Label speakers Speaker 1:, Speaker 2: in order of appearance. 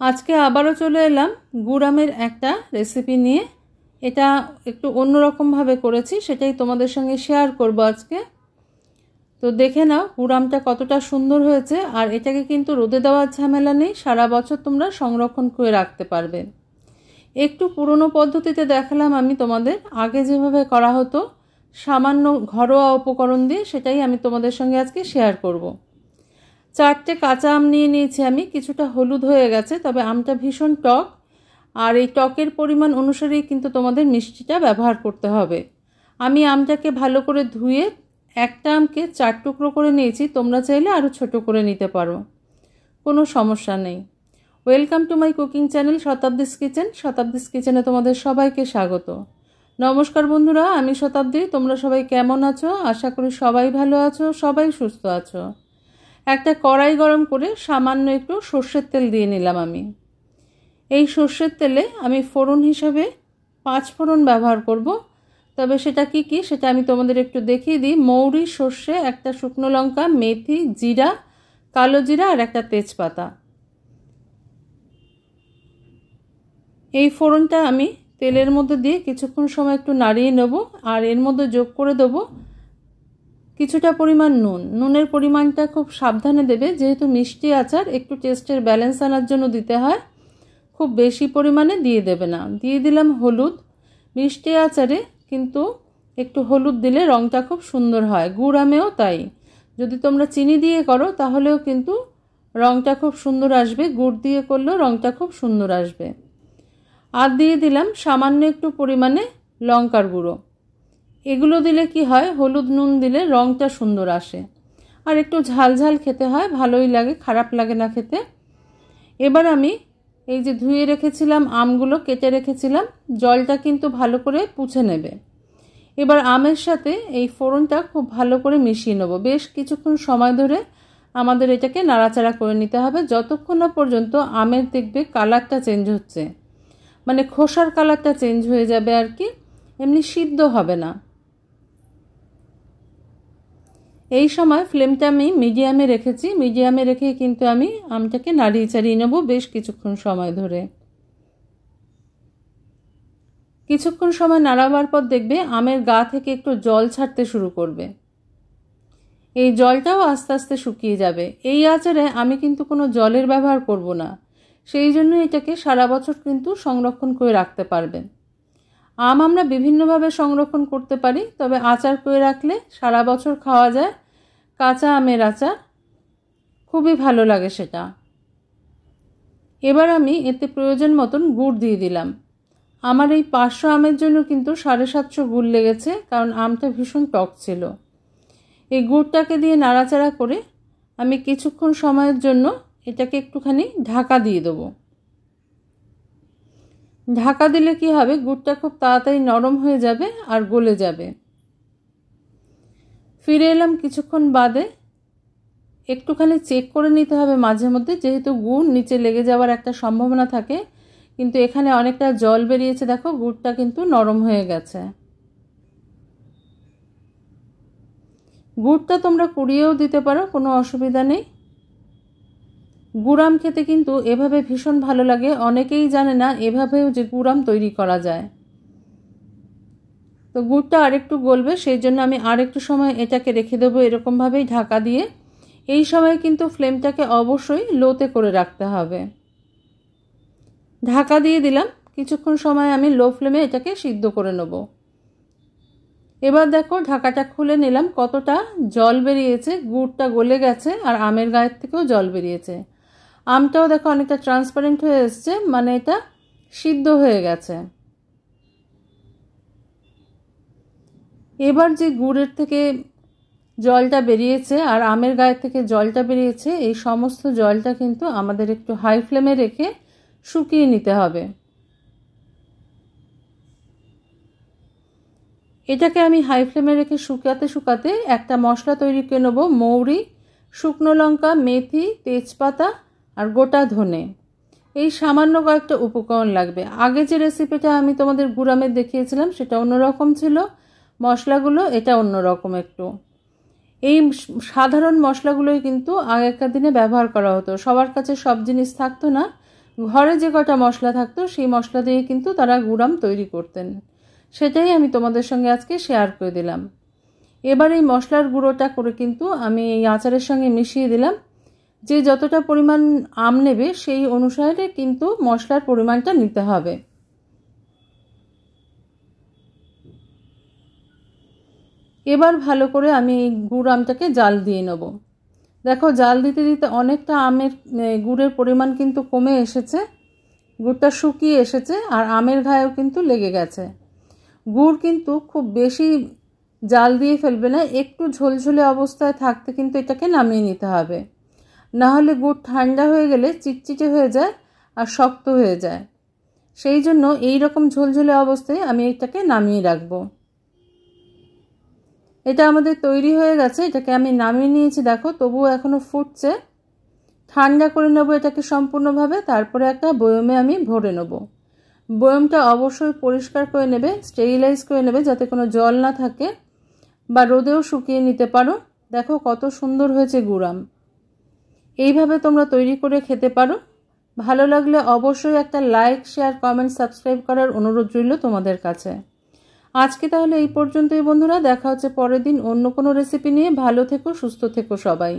Speaker 1: আজকে আবারও চলে এলাম গুড়ামের একটা রেসিপি নিয়ে। এটা একটু অন্যরকমভাবে করেছি, সেটাই তোমাদের সঙ্গে শেয়ার করব আজকে। তো দেখে নাও গুড়ামটা কতটা সুন্দর হয়েছে। আর এটাকে কিন্তু রোদে দেওয়ার ঝামেলা নেই, সারা বছর তোমরা সংরক্ষণ করে রাখতে পারবে। একটু পুরনো পদ্ধতিতে দেখালাম আমি তোমাদের, আগে যেভাবে করা হতো সামান্য ঘরোয়া উপকরণ দিয়ে, সেটাই আমি তোমাদের সঙ্গে আজকে শেয়ার করব। 4টে কাঁচা আম নিয়ে নিয়েছি আমি, কিছুটা হলুদ হয়ে গেছে, তবে আমটা ভীষণ টক। আর এই টকের পরিমাণ অনুসারেই কিন্তু তোমাদের মিষ্টিটা ব্যবহার করতে হবে। আমি আমটাকে ভালো করে ধুয়ে একটা আমকে 4 টুকরো করে নিয়েছি, তোমরা চাইলে আরও ছোট করে নিতে পারো, কোনো সমস্যা নেই। Welcome to my cooking channel Shatabdi's kitchen. Shatabdi's কিচেনে তোমাদের সবাইকে স্বাগত। নমস্কার বন্ধুরা, আমি শতাব্দী। তোমরা সবাই কেমন আছো? আশা করি সবাই ভালো আছো, সবাই সুস্থ আছো। একটা কড়াই গরম করে সামান্য একটু সর্ষের তেল দিয়ে নিলাম আমি। এই সর্ষের তেলে আমি ফোড়ন হিসাবে 5 ফোড়ন ব্যবহার করব। তবে সেটা কি কি সেটা আমি তোমাদের একটু দেখিয়ে দিই। মৌরি, সর্ষে, একটা শুকনো লঙ্কা, মেথি, জিরা, কালো জিরা আর একটা তেজপাতা। এই ফোড়নটা আমি তেলের মধ্যে দিয়ে কিছুক্ষণ সময় একটু নাড়িয়ে নেব। আর এর মধ্যে যোগ করে দেবো কিছুটা পরিমাণ নুন। নুনের পরিমাণটা খুব সাবধানে দেবে, যেহেতু মিষ্টি আচার একটু টেস্টের ব্যালেন্স আনার জন্য দিতে হয়, খুব বেশি পরিমাণে দিয়ে দেবে না। দিয়ে দিলাম হলুদ। মিষ্টি আচারে কিন্তু একটু হলুদ দিলে রঙটা খুব সুন্দর হয়, গুড় আমেও তাই। যদি তোমরা চিনি দিয়ে করো তাহলেও কিন্তু রঙটা খুব সুন্দর আসবে, গুড় দিয়ে করলেও রঙটা খুব সুন্দর আসবে। আর দিয়ে দিলাম সামান্য একটু পরিমাণে লঙ্কার গুঁড়ো। এগুলো দিলে কি হয়, হলুদ নুন দিলে রঙটা সুন্দর আসে, আর একটু ঝাল ঝাল খেতে হয়, ভালোই লাগে, খারাপ লাগে না খেতে। এবার আমি এই যে ধুয়ে রেখেছিলাম আমগুলো, কেটে রেখেছিলাম, জলটা কিন্তু ভালো করে পুছে নেবে। এবার আমের সাথে এই ফোড়নটা খুব ভালো করে মিশিয়ে নেব। বেশ কিছুক্ষণ সময় ধরে আমাদের এটাকে নাড়াচাড়া করে নিতে হবে, যতক্ষণ না পর্যন্ত আমের দেখবে কালারটা চেঞ্জ হচ্ছে, মানে খোসার কালারটা চেঞ্জ হয়ে যাবে আর কি, এমনি সিদ্ধ হবে না। এই সময় ফ্লেমটা আমি মিডিয়ামে রেখেছি। মিডিয়ামে রেখে কিন্তু আমি আমটাকে নাড়িয়ে চাড়িয়ে নেব বেশ কিছুক্ষণ সময় ধরে। কিছুক্ষণ সময় নাড়াবার পর দেখবে আমের গা থেকে একটু জল ছাড়তে শুরু করবে। এই জলটাও আস্তে আস্তে শুকিয়ে যাবে। এই আচারে আমি কিন্তু কোনো জলের ব্যবহার করব না, সেই জন্য এটাকে সারা বছর কিন্তু সংরক্ষণ করে রাখতে পারবেন। আম আমরা বিভিন্নভাবে সংরক্ষণ করতে পারি, তবে আচার করে রাখলে সারা বছর খাওয়া যায়। কাঁচা আমের আচার খুবই ভালো লাগে সেটা। এবার আমি এতে প্রয়োজন মতন গুড় দিয়ে দিলাম। আমার এই 500 আমের জন্য কিন্তু 750 গুড় লেগেছে, কারণ আমটা ভীষণ টক ছিল। এই গুড়টাকে দিয়ে নাড়াচাড়া করে আমি কিছুক্ষণ সময়ের জন্য এটাকে একটুখানি ঢাকা দিয়ে দেবো। ঢাকা দিলে কি হবে, গুড়টা খুব তাড়াতাড়ি নরম হয়ে যাবে আর গলে যাবে। ফিরে এলাম কিছুক্ষণ বাদে। একটুখানি চেক করে নিতে হবে মাঝে মধ্যে, যেহেতু গুড় নিচে লেগে যাওয়ার একটা সম্ভাবনা থাকে। কিন্তু এখানে অনেকটা জল বেরিয়েছে, দেখো গুড়টা কিন্তু নরম হয়ে গেছে। গুড়টা তোমরা কুড়িয়েও দিতে পারো, কোনো অসুবিধা নেই। গুড়াম খেতে কিন্তু এভাবে ভীষণ ভালো লাগে। অনেকেই জানে না এভাবেও যে গুড়াম তৈরি করা যায়। তো গুড়টা আরেকটু গলবে, সেই জন্য আমি আরেকটু সময় এটাকে রেখে দেবো এরকমভাবেই ঢাকা দিয়ে। এই সময় কিন্তু ফ্লেমটাকে অবশ্যই লোতে করে রাখতে হবে। ঢাকা দিয়ে দিলাম, কিছুক্ষণ সময় আমি লো ফ্লেমে এটাকে সিদ্ধ করে নেব। এবার দেখো ঢাকাটা খুলে নিলাম, কতটা জল বেরিয়েছে, গুড়টা গলে গেছে আর আমের গায়ের থেকেও জল বেরিয়েছে। আমটাও দেখো অনেকটা ট্রান্সপারেন্ট হয়ে এসছে, মানে এটা সিদ্ধ হয়ে গেছে। এবার যে গুড়ের থেকে জলটা বেরিয়েছে আর আমের গায়ের থেকে জলটা বেরিয়েছে, এই সমস্ত জলটা কিন্তু আমাদের একটু হাই ফ্লেমে রেখে শুকিয়ে নিতে হবে। এটাকে আমি হাই ফ্লেমে রেখে শুকাতে শুকাতে একটা মশলা তৈরি করে নেব। মৌরি, শুকনো লঙ্কা, মেথি, তেজপাতা আর গোটা ধনে, এই সামান্য কয়েকটা উপকরণ লাগবে। আগে যে রেসিপিটা আমি তোমাদের গুড়ামের দেখিয়েছিলাম সেটা অন্যরকম ছিল মশলাগুলো, এটা অন্যরকম একটু। এই সাধারণ মশলাগুলোই কিন্তু আগেকার দিনে ব্যবহার করা হতো, সবার কাছে সব জিনিস থাকতো না। ঘরে যে কটা মশলা থাকতো সেই মশলা দিয়ে কিন্তু তারা গুড়াম তৈরি করতেন। সেটাই আমি তোমাদের সঙ্গে আজকে শেয়ার করে দিলাম। এবার এই মশলার গুঁড়োটা করে কিন্তু আমি এই আচারের সঙ্গে মিশিয়ে দিলাম। যে যতটা পরিমাণ আম নেবে সেই অনুসারে কিন্তু মশলার পরিমাণটা নিতে হবে। এবার ভালো করে আমি এই গুড় আমটাকে জাল দিয়ে নেব। দেখো জাল দিতে দিতে অনেকটা আমের গুড়ের পরিমাণ কিন্তু কমে এসেছে, গুড়টা শুকিয়ে এসেছে আর আমের গায়েও কিন্তু লেগে গেছে। গুড় কিন্তু খুব বেশি জাল দিয়ে ফেলবে না, একটু ঝোলঝোলে অবস্থায় থাকতে কিন্তু এটাকে নামিয়ে নিতে হবে, না হলে গুড় ঠান্ডা হয়ে গেলে চিটচিটে হয়ে যায় আর শক্ত হয়ে যায়। সেই জন্য এই রকম ঝোলঝোলে অবস্থায় আমি এটাকে নামিয়ে রাখবো। এটা আমাদের তৈরি হয়ে গেছে, এটাকে আমি নামিয়ে নিয়েছি। দেখো তবুও এখনো ফুটছে। ঠান্ডা করে নেব এটাকে সম্পূর্ণভাবে, তারপরে একটা বয়মে আমি ভরে নেব। বয়মটা অবশ্যই পরিষ্কার করে নেবে, স্টেরিলাইজ করে নেবে যাতে কোনো জল না থাকে, বা রোদেও শুকিয়ে নিতে পারো। দেখো কত সুন্দর হয়েছে গুড়াম। এইভাবে তোমরা তৈরি করে খেতে পারো। ভালো লাগলে অবশ্যই একটা লাইক, শেয়ার, কমেন্ট, সাবস্ক্রাইব করার অনুরোধ রইল তোমাদের কাছে। আজকে তাহলে এই পর্যন্তই বন্ধুরা, দেখা হচ্ছে পরের দিন অন্য কোনো রেসিপি নিয়ে। ভালো থেকো, সুস্থ থেকো সবাই।